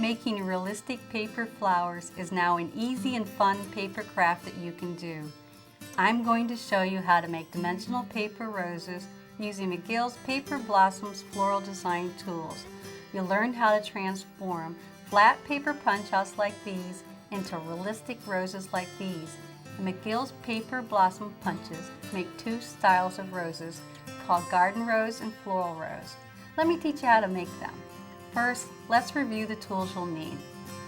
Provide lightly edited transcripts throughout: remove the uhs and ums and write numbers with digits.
Making realistic paper flowers is now an easy and fun paper craft that you can do. I'm going to show you how to make dimensional paper roses using McGill's Paper Blossoms floral design tools. You'll learn how to transform flat paper punch-outs like these into realistic roses like these. The McGill's Paper Blossom punches make two styles of roses called garden rose and floral rose. Let me teach you how to make them. First, let's review the tools you'll need.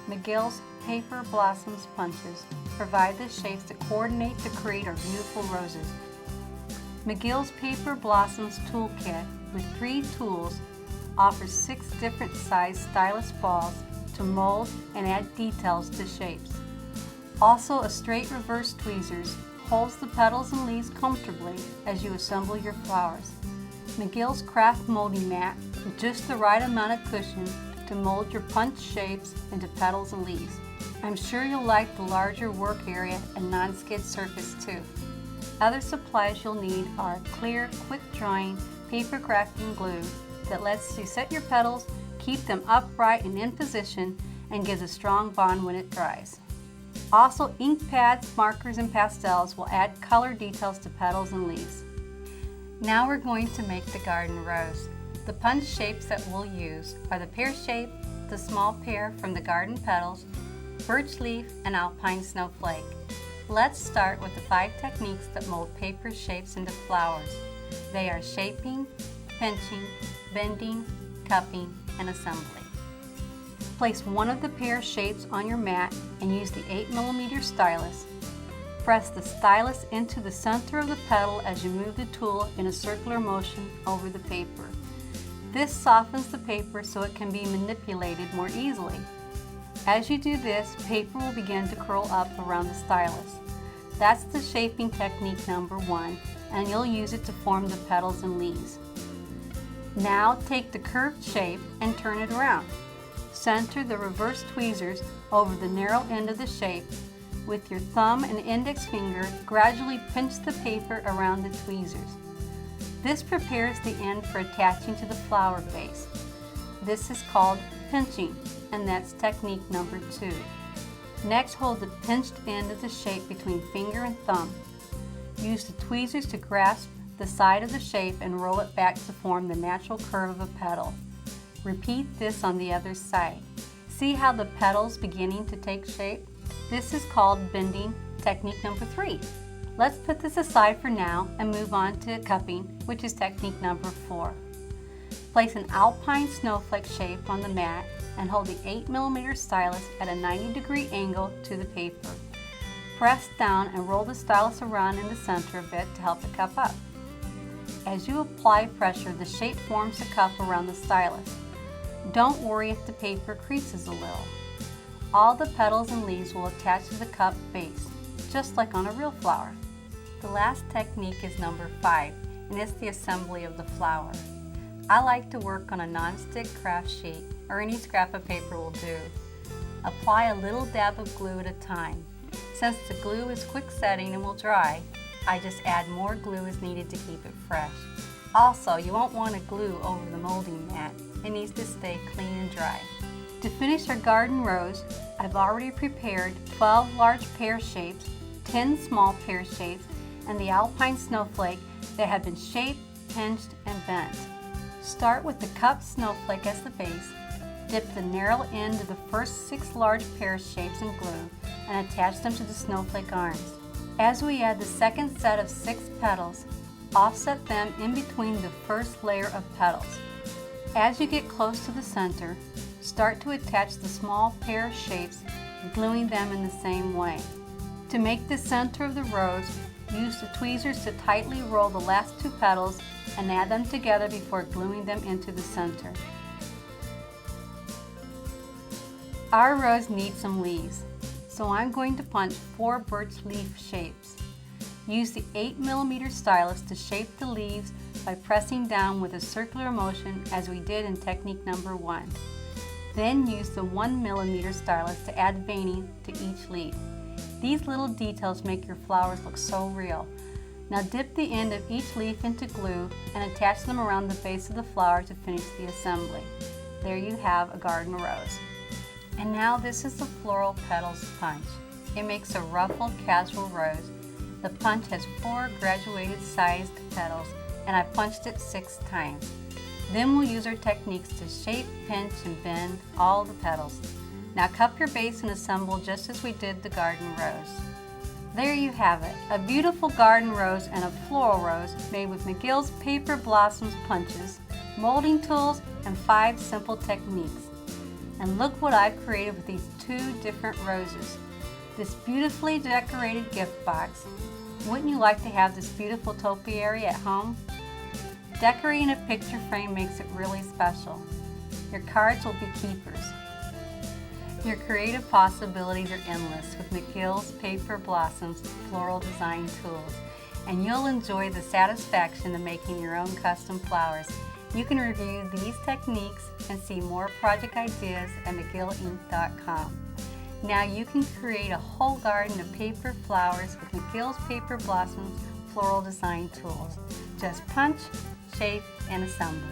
McGill's Paper Blossoms punches provide the shapes to coordinate to create our beautiful roses. McGill's Paper Blossoms Toolkit with 3 tools offers 6 different size stylus balls to mold and add details to shapes. Also, a straight reverse tweezers holds the petals and leaves comfortably as you assemble your flowers. McGill's Craft Molding Mat with just the right amount of cushion to mold your punch shapes into petals and leaves. I'm sure you'll like the larger work area and non-skid surface too. Other supplies you'll need are a clear, quick-drying paper crafting glue that lets you set your petals, keep them upright and in position, and gives a strong bond when it dries. Also, ink pads, markers, and pastels will add color details to petals and leaves. Now we're going to make the garden rose. The punch shapes that we'll use are the pear shape, the small pear from the garden petals, birch leaf, and alpine snowflake. Let's start with the 5 techniques that mold paper shapes into flowers. They are shaping, pinching, bending, cupping, and assembly. Place one of the pear shapes on your mat and use the 8mm stylus. Press the stylus into the center of the petal as you move the tool in a circular motion over the paper. This softens the paper so it can be manipulated more easily. As you do this, paper will begin to curl up around the stylus. That's the shaping technique number 1, and you'll use it to form the petals and leaves. Now take the curved shape and turn it around. Center the reverse tweezers over the narrow end of the shape. With your thumb and index finger, gradually pinch the paper around the tweezers. This prepares the end for attaching to the flower base. This is called pinching, and that's technique number 2. Next, hold the pinched end of the shape between finger and thumb. Use the tweezers to grasp the side of the shape and roll it back to form the natural curve of a petal. Repeat this on the other side. See how the petal's beginning to take shape? This is called bending, technique number 3. Let's put this aside for now and move on to cupping, which is technique number 4. Place an alpine snowflake shape on the mat and hold the 8mm stylus at a 90-degree angle to the paper. Press down and roll the stylus around in the center a bit to help it cup up. As you apply pressure, the shape forms a cup around the stylus. Don't worry if the paper creases a little. All the petals and leaves will attach to the cup base, just like on a real flower. The last technique is number 5, and it's the assembly of the flower. I like to work on a non-stick craft sheet, or any scrap of paper will do. Apply a little dab of glue at a time. Since the glue is quick setting and will dry, I just add more glue as needed to keep it fresh. Also, you won't want to glue over the molding mat. It needs to stay clean and dry. To finish our garden rose, I've already prepared 12 large pear shapes, 10 small pear shapes, and the alpine snowflake that have been shaped, pinched, and bent. Start with the cupped snowflake as the base. Dip the narrow end of the first 6 large pear shapes in glue and attach them to the snowflake arms. As we add the second set of 6 petals, offset them in between the first layer of petals. As you get close to the center, start to attach the small pear shapes, gluing them in the same way. To make the center of the rose, use the tweezers to tightly roll the last 2 petals and add them together before gluing them into the center. Our rose needs some leaves, so I'm going to punch 4 birch leaf shapes. Use the 8mm stylus to shape the leaves by pressing down with a circular motion as we did in technique number 1. Then use the 1mm stylus to add veining to each leaf. These little details make your flowers look so real. Now dip the end of each leaf into glue and attach them around the base of the flower to finish the assembly. There you have a garden rose. And now this is the Floral Petals Punch. It makes a ruffled casual rose. The punch has 4 graduated sized petals, and I punched it 6 times. Then we'll use our techniques to shape, pinch, and bend all the petals. Now cup your base and assemble just as we did the garden rose. There you have it, a beautiful garden rose and a floral rose made with McGill's Paper Blossoms punches, molding tools, and 5 simple techniques. And look what I've created with these 2 different roses. This beautifully decorated gift box. Wouldn't you like to have this beautiful topiary at home? Decorating a picture frame makes it really special. Your cards will be keepers. Your creative possibilities are endless with McGill's Paper Blossoms floral design tools, and you'll enjoy the satisfaction of making your own custom flowers. You can review these techniques and see more project ideas at McGillInc.com. Now you can create a whole garden of paper flowers with McGill's Paper Blossoms floral design tools. Just punch, shape, and assemble.